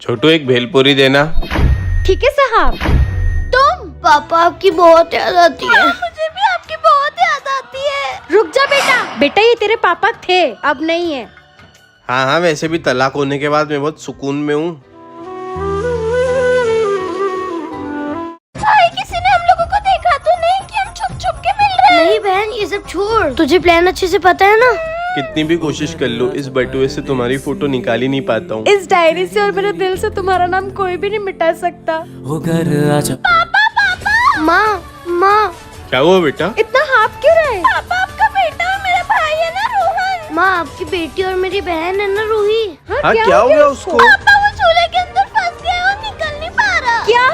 छोटू एक भेलपुरी देना। ठीक है साहब। तुम? पापा आपकी बहुत याद आती है। मुझे भी आपकी बहुत याद आती है। रुक जा बेटा। बेटा ये तेरे पापा थे, अब नहीं है। हाँ हाँ, वैसे भी तलाक होने के बाद मैं बहुत सुकून में हूँ। किसी ने हम लोगों को देखा तो नहीं कि हम छुप छुप के मिल रहे हैं? नहीं बहन, ये सब छोड़, तुझे प्लान अच्छे से पता है ना। कितनी भी कोशिश कर लो, इस बटुए से तुम्हारी फोटो निकाल ही नहीं पाता हूँ। इस डायरी से और मेरे दिल से तुम्हारा नाम कोई भी नहीं मिटा सकता। पापा। माँ क्या हुआ बेटा? इतना हाफ क्यों रहे? पापा आपका बेटा और मेरा भाई है ना रोहन। माँ आपकी बेटी और मेरी बहन है ना रूही। हाँ क्या हो गया उसको? पापा वो झूले के अंदर फंस गया और निकल नहीं पा रहा। क्या?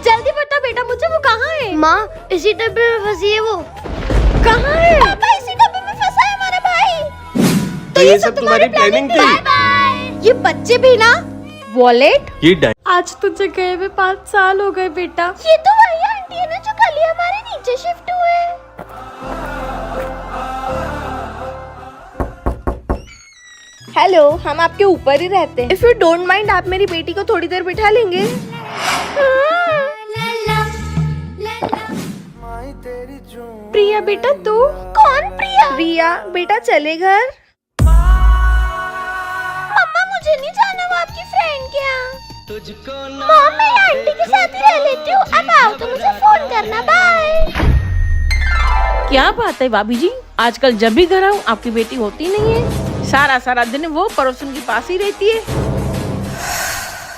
जल्दी बता बेटा मुझे, वो कहाँ है? माँ इसी डब्बे में फंसी है वो। कहाँ है? पापा इसी डब्बे में फंसा है हमारा भाई। तो ये सब तुम्हारी प्लानिंग थी? Bye bye. ये बच्चे भी ना। वॉलेट? ये आज तुझे गए हुए 5 साल हो गए बेटा। ये तो वही आंटी है ना जो कल ही हमारे नीचे शिफ्ट हुए। हेलो, हम आपके ऊपर ही रहते हैं। इफ यू डोंट माइंड, आप मेरी बेटी को थोड़ी देर बिठा लेंगे? प्रिया बेटा तू? कौन प्रिया? प्रिया बेटा चले घर। मम्मा मुझे नहीं जाना, वो आपकी फ्रेंड के यहाँ। मॉम मैं आंटी के साथ ही रह लेती हूँ, अब आओ तो मुझे फोन करना। बाय। क्या बात है भाभी जी, आजकल जब भी घर आऊँ आपकी बेटी होती नहीं है। सारा दिन वो पड़ोसन के पास ही रहती है।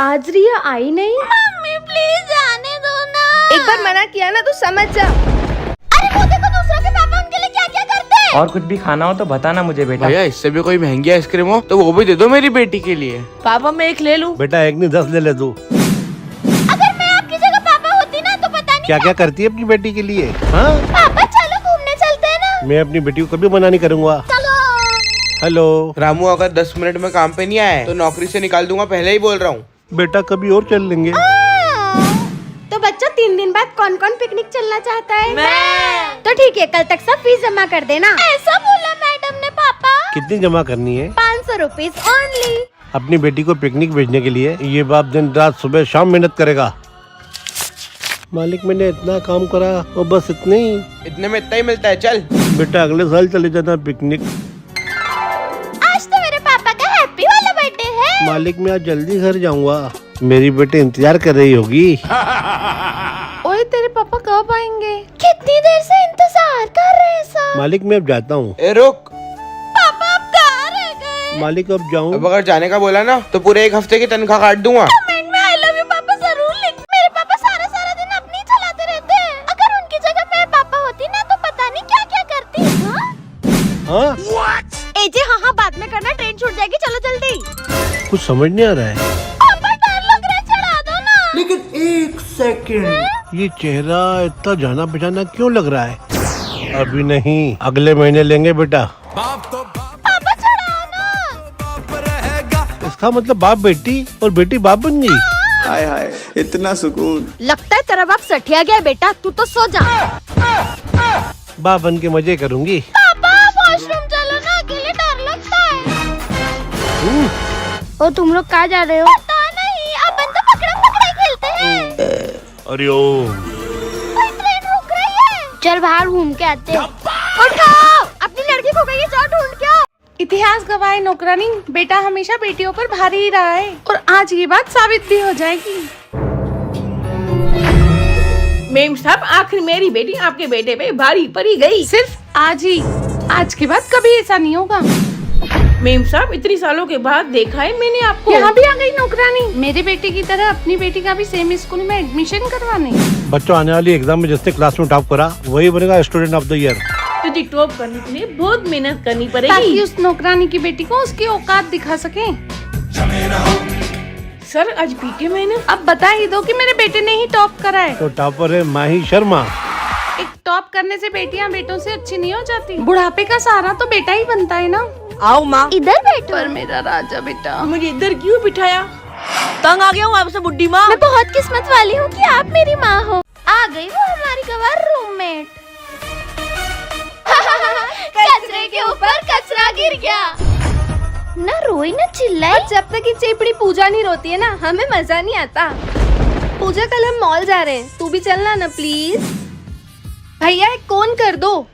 आज रिया आई नहीं। मम्मी प्लीज आने दो ना। एक बार मना किया ना तो समझ जा। अरे वो देखो दूसरों के पापा उनके लिए क्या क्या करते हैं। और कुछ भी खाना हो तो बताना मुझे बेटा। भैया इससे भी कोई महंगी आइसक्रीम हो तो वो भी दे दो मेरी बेटी के लिए। पापा मैं एक ले लूं? बेटा एक नहीं 10 ले तू। अगर मैं आपकी जगह पापा होती ना तो पता नहीं क्या क्या करती है अपनी बेटी के लिए। हाँ पापा चलो घूमने चलते हैं ना। मैं अपनी बेटी को कभी मना नहीं करूँगा। चलो। हेलो रामू, अगर 10 मिनट में काम पे नहीं आए तो नौकरी से निकाल दूंगा, पहले ही बोल रहा हूँ। बेटा कभी और चल लेंगे। तो बच्चों 3 दिन बाद कौन कौन पिकनिक चलना चाहता है? मैं। तो ठीक है, कल तक सब फीस जमा कर देना। ऐसा बोला मैडम ने पापा। कितनी जमा करनी है? 500 रुपीज ओनली। अपनी बेटी को पिकनिक भेजने के लिए ये बाप दिन रात सुबह शाम मेहनत करेगा। मालिक मैंने इतना काम करा और बस इतने ही? इतने में इतना ही मिलता है, चल। बेटा अगले साल चले जाना पिकनिक। आज तो मेरे पापा का हैप्पी वाला बर्थडे है। मालिक मैं आज जल्दी घर जाऊंगा, मेरी बेटी इंतजार कर रही होगी। ओए तेरे पापा कब आएंगे? कितनी देर से इंतजार कर रहे हैं सब। मालिक मैं अब जाता हूँ। ए रुक, पापा अब कहाँ रह गए? मालिक अब जाऊँ? अब अगर जाने का बोला ना तो पूरे 1 हफ्ते की तनख्वाह काट दूंगा। कमेंट में आई लव यू पापा जरूर लिख। मेरे पापा सारा दिन अपनी चलाते रहते हैं। अगर उनकी जगह मैं पापा होती ना तो पता नहीं क्या क्या करती। हाँ एजे हाँ बाद में करना, ट्रेन छूट जाएगी। चलो जल्दी। कुछ समझ नहीं आ रहा है। पापा डर लग रहा है, चढ़ा दो ना। लेकिन 1 सेकंड, ये चेहरा इतना जाना पहचाना क्यों लग रहा है? अभी नहीं, अगले महीने लेंगे बेटा। पापा चढ़ाओ ना। इसका मतलब बाप बेटी और बेटी बाप बन गई। हाय हाय, इतना सुकून। लगता है तेरा बाप सठिया गया बेटा, तू तो सो जा। बाप बन के मजे करूंगी। पापा वॉशरूम चलो ना, अकेले डर लगता है। और तुम लोग कहाँ जा रहे हो? पता नहीं, अपन तो पकड़म पकड़ाई खेलते हैं। अरे ओ कोई ट्रेन रुक रही है। चल बाहर घूम के आते हैं। उठाओ, अपनी लड़की को गई है, जाओ ढूंढ के आओ। इतिहास गवाए नौकरानी, बेटा हमेशा बेटियों पर भारी ही रहा है और आज ये बात साबित भी हो जाएगी। मेम साहब, आखिर मेरी बेटी आपके बेटे पे भारी पड़ी गई। सिर्फ आज ही, आज के बाद कभी ऐसा नहीं होगा। मेम साहब, इतनी सालों के बाद देखा है मैंने आपको। यहाँ भी आ गई नौकरानी, मेरे बेटे की तरह अपनी बेटी का भी सेम स्कूल में एडमिशन करवाने। बच्चों आने वाली एग्जाम में जिसने क्लास में टॉप करा वही बनेगा स्टूडेंट ऑफ द ईयर। तुझे टॉप करने के लिए बहुत मेहनत करनी ताकि पड़ेगी उस नौकरानी की बेटी को उसकी औकात दिखा सके। सर आज पीटे मैंने। अब बता ही दो कि मेरे बेटे ने ही टॉप करा है। तो टॉपर है माही शर्मा। एक टॉप करने से बेटियां बेटों से अच्छी नहीं हो जाती। बुढ़ापे का सहारा तो बेटा ही बनता है ना। आओ माँ, इधर बैठो। पर मेरा राजा बेटा। मुझे इधर क्यों बिठाया? तंग आ गया हूँ आपसे बुड्ढी माँ। मैं बहुत किस्मत वाली हूँ कि आप मेरी माँ हो। आ गई वो हमारी गवार रूममेट। कचरे के ऊपर कचरा गिर गया। ना रोई ना चिल्लाई। जब तक ये चेपड़ी पूजा नहीं रोती है ना, हमें मजा नहीं आता। पूजा कल हम मॉल जा रहे हैं, तू भी चलना ना प्लीज। भैया एक कोन कर दो।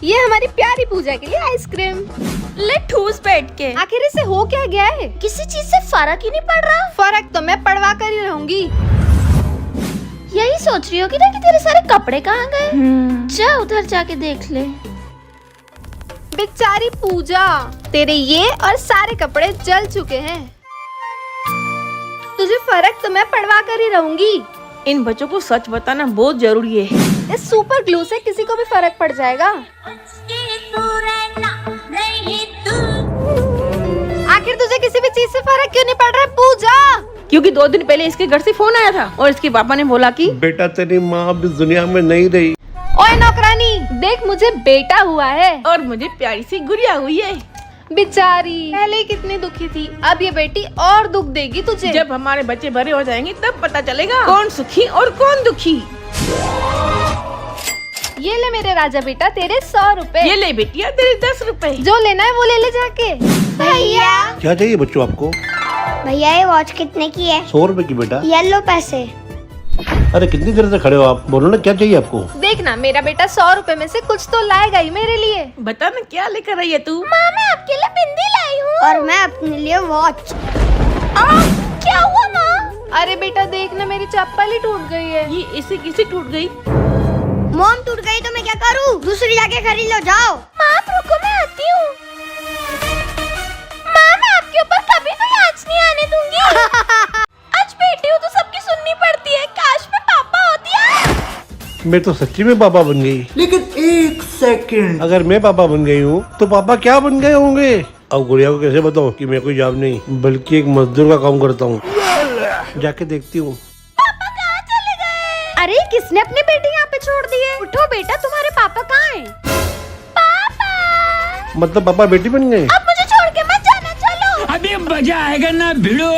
ये हमारी प्यारी पूजा के लिए आइसक्रीम। ले ठूस बैठ के। आखिर इसे हो क्या गया है? किसी चीज से फर्क ही नहीं पड़ रहा। फर्क तो मैं पड़वा कर ही रहूंगी। यही सोच रही होगी ना कि तेरे सारे कपड़े कहाँ गए। जा उधर जाके देख ले। बेचारी पूजा, तेरे ये और सारे कपड़े जल चुके हैं। तुझे फर्क तो मैं पड़वा कर ही रहूंगी। इन बच्चों को सच बताना बहुत जरूरी है। इस सुपर ग्लू से किसी को भी फर्क पड़ जाएगा। आखिर तुझे किसी भी चीज से फर्क क्यों नहीं पड़ रहा है पूजा? क्योंकि 2 दिन पहले इसके घर से फोन आया था और इसके पापा ने बोला कि बेटा तेरी माँ अब इस दुनिया में नहीं रही। ओए नौकरानी, देख मुझे बेटा हुआ है और मुझे प्यारी सी गुड़िया हुई है। बेचारी पहले ही कितनी दुखी थी, अब ये बेटी और दुख देगी तुझे। जब हमारे बच्चे बड़े हो जाएंगे तब पता चलेगा कौन सुखी और कौन दुखी। ये ले मेरे राजा बेटा तेरे 100 रुपए। ये ले बेटिया तेरे 10 रुपए। जो लेना है वो ले ले जाके। भैया क्या चाहिए बच्चों आपको? भैया ये वॉच कितने की है? 100 रुपए की बेटा। येलो पैसे। अरे कितनी देर से खड़े हो आप? बोलो ना क्या चाहिए आपको? देखना मेरा बेटा 100 रुपए में से कुछ तो लाएगा ही मेरे लिए। बता ना क्या लेकर आई है तू? माँ मैं आपके लिए बिंदी लाई हूँ। और मैं अपने लिए वॉच। क्या हुआ माँ? अरे बेटा देखना मेरी चप्पल ही टूट गई है। ये इसे किसे टूट गई? मोम टूट गई तो मैं क्या करूँ? दूसरी जाके खरीद लो, जाओ। माँ रुको मैं आती हूँ। माँ मैं आपके ऊपर कभी कोई आँच नहीं आने दूंगी। आज बेटी हूँ तो सबकी सुननी पड़ती है। काश मैं पापा होती है। मैं तो सच्ची में पापा बन गई। लेकिन एक सेकंड, अगर मैं पापा बन गई हूँ तो पापा क्या बन गए होंगे? अब गुड़िया को कैसे बताऊँ कि मैं कोई जॉब नहीं बल्कि एक मजदूर का काम करता हूँ। जाके देखती हूँ। पापा कहाँ चले गए? अरे किसने अपनी बेटी यहाँ पे छोड़ दी है? उठो बेटा, तुम्हारे पापा कहाँ हैं? पापा मतलब पापा बेटी बन गए? अब मुझे छोड़ के मत जाना, चलो। अभी मजा आएगा ना भिड़ो।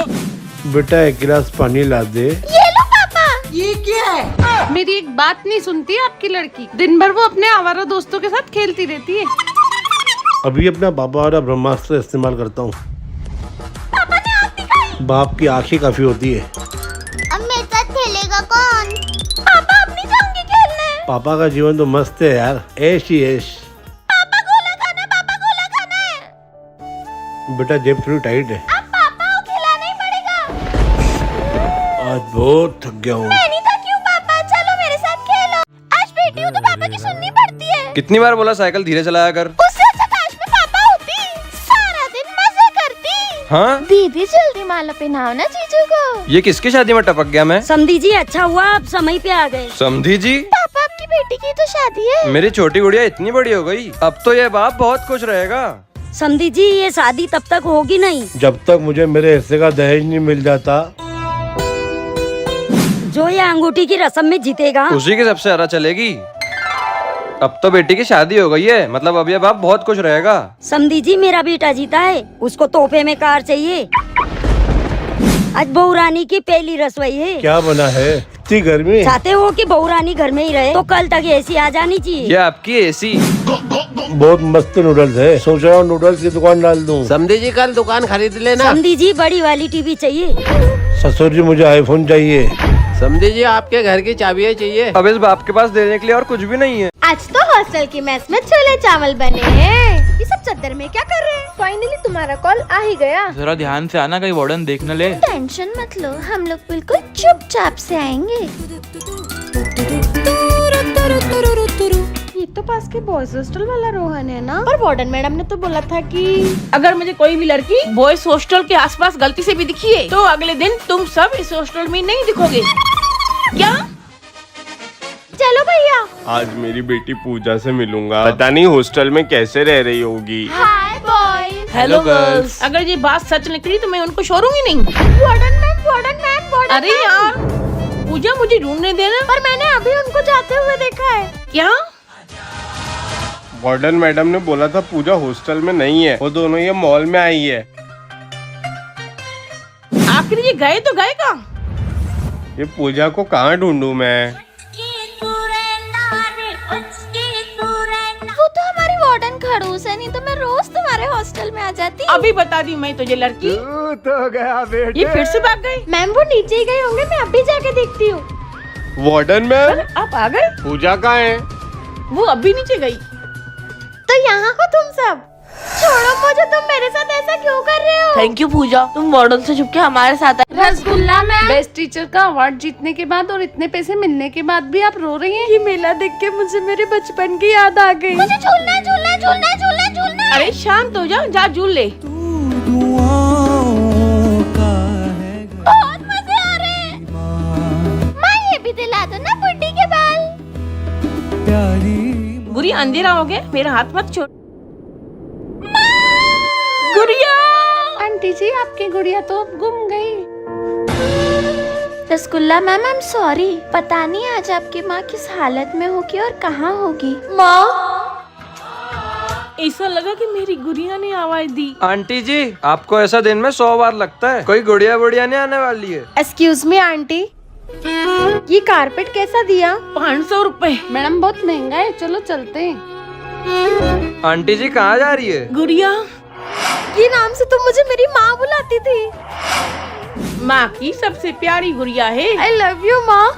बेटा एक गिलास पानी ला दे। ये लो पापा। ये क्या है? मेरी एक बात नहीं सुनती है आपकी लड़की। दिन भर वो अपने आवारा दोस्तों के साथ खेलती रहती है। अभी अपना पापा वाला ब्रह्मास्त्र इस्तेमाल करता हूँ। पापा ने आँख दिखाई। बाप की आंखें काफी होती है। अब मेरे साथ खेलेगा कौन? पापा अब नहीं जाऊंगी खेलने। पापा का जीवन तो मस्त है यार, ऐश ही ऐश। पापा गोला खाना है, पापा गोला खाना है। बेटा जेब थोड़ी टाइट है। अब पापा को खिलाना ही पड़ेगा। आज बहुत थक गया हूँ। मैं नहीं थकी हूँ पापा, चलो मेरे साथ खेलो। आज बेटी हूँ तो पापा की सुननी पड़ती है। कितनी बार बोला साइकिल धीरे चलाया कर। उससे अच्छा काश में पापा होती, सारा दिन मजे करती। हाँ दीदी जल्दी माला पहनाओ ना जीजू को। ये किसकी शादी में टपक गया मैं? समधी जी अच्छा हुआ आप समय पे आ गए। समधी जी? पापा आपकी बेटी की तो शादी है। मेरी छोटी गुड़िया इतनी बड़ी हो गई, अब तो ये बाप बहुत खुश रहेगा। समधी जी ये शादी तब तक होगी नहीं जब तक मुझे मेरे हिस्से का दहेज नहीं मिल जाता। जो ये अंगूठी की रस्म में जीतेगा उसी की सबसे ज्यादा चलेगी। अब तो बेटी की शादी हो गई है, मतलब अब ये बाप बहुत खुश रहेगा। समधी जी मेरा बेटा जीता है, उसको तोहफे में कार चाहिए। आज बहू रानी की पहली रसोई है। क्या बना है? इतनी गर्मी। चाहते हो कि बहू रानी घर में ही रहे तो कल तक एसी आ जानी चाहिए। ये आपकी एसी। बहुत मस्त नूडल्स है, सोच रहा हूँ नूडल्स की दुकान डाल दूँ। समधी जी कल दुकान खरीद लेना। समधी जी बड़ी वाली टीवी चाहिए। ससुर जी मुझे आईफोन चाहिए। समधी जी आपके घर की चाबियां चाहिए। अब इस बाप के पास देने के लिए और कुछ भी नहीं है। आज तो हॉस्टल की मेस में छोले चावल बने हैं। ये सब चद्दर में क्या कर रहे हैं? फाइनली तुम्हारा कॉल आ ही गया। जरा ध्यान से आना, कहीं वार्डन देख न ले। टेंशन मत लो, हम लोग बिल्कुल चुपचाप से आएंगे। ये तो पास के बॉयज हॉस्टल वाला रोहन है ना? पर वार्डन मैडम ने तो बोला था कि अगर मुझे कोई भी लड़की बॉयज हॉस्टल के आसपास गलती से भी दिखी है तो अगले दिन तुम सब इस हॉस्टल में नहीं दिखोगे। क्या? चलो भैया। आज मेरी बेटी पूजा से मिलूंगा, पता नहीं हॉस्टल में कैसे रह रही होगी। हाय बॉयज। Hello girls. अगर ये बात सच निकली तो मैं उनको छोड़ूंगी नहीं। Warden ma'am, warden ma'am, warden. अरे यार पूजा मुझे ढूंढने देना। पर मैंने अभी उनको जाते हुए देखा है। क्या? वार्डन मैडम ने बोला था पूजा हॉस्टल में नहीं है, वो दोनों ये मॉल में आई है। आखिर ये गए तो गए कहाँ? ये पूजा को कहाँ ढूंढूं मैं? वो तो हमारी वार्डन खड़ूस है, नहीं तो मैं रोज तुम्हारे हॉस्टल में आ जाती। अभी बता दी मैं तुझे लड़की। तो गया बेटे। ये फिर से भाग गए। मैम वो नीचे ही गए होंगे, मैं अभी जाके देखती हूँ। वार्डन मैम, आप आ गए? पूजा कहाँ है? वो अभी नीचे गई। तो यहाँ हो तुम सब? छोड़ो मुझे, तुम मेरे साथ ऐसा क्यों कर रहे हो? थैंक यू पूजा, तुम वार्डन से छुप के हमारे साथ आए। रसगुल्ला मैम। बेस्ट टीचर का अवार्ड जीतने के बाद और इतने पैसे मिलने के बाद भी आप रो रही हैं। ये मेला देख के मुझे मेरे बचपन की याद आ गई। मुझे झूलना है, झूलना है, झूलना है, झूलना है, झूलना है। अरे शांत हो जा, जा झूल ले। बहुत मजे आ रहे हैं। माँ ये भी दिला दो ना बुड्ढी के बाल। गुड़िया अंधेरा हो गया, मेरा हाथ मत छोड़। गुड़िया, आंटी जी आपकी गुड़िया तो अब गुम गई। Rasgulla ma'am, I am sorry. पता नहीं आज आपकी माँ किस हालत में होगी और कहाँ होगी। माँ, ऐसा लगा कि मेरी गुड़िया ने आवाज दी। आंटी जी, आपको ऐसा दिन में 100 बार लगता है? कोई गुड़िया बुड़िया नहीं आने वाली है। एक्सक्यूज मी आंटी, ये कारपेट कैसा दिया? 500 रुपए। मैडम बहुत महंगा है, चलो चलते हैं। आंटी जी कहाँ जा रही है? गुड़िया, ये नाम से तुम मुझे मेरी माँ बुलाती थी। माँ की सबसे प्यारी गुड़िया है। आई लव यू माँ।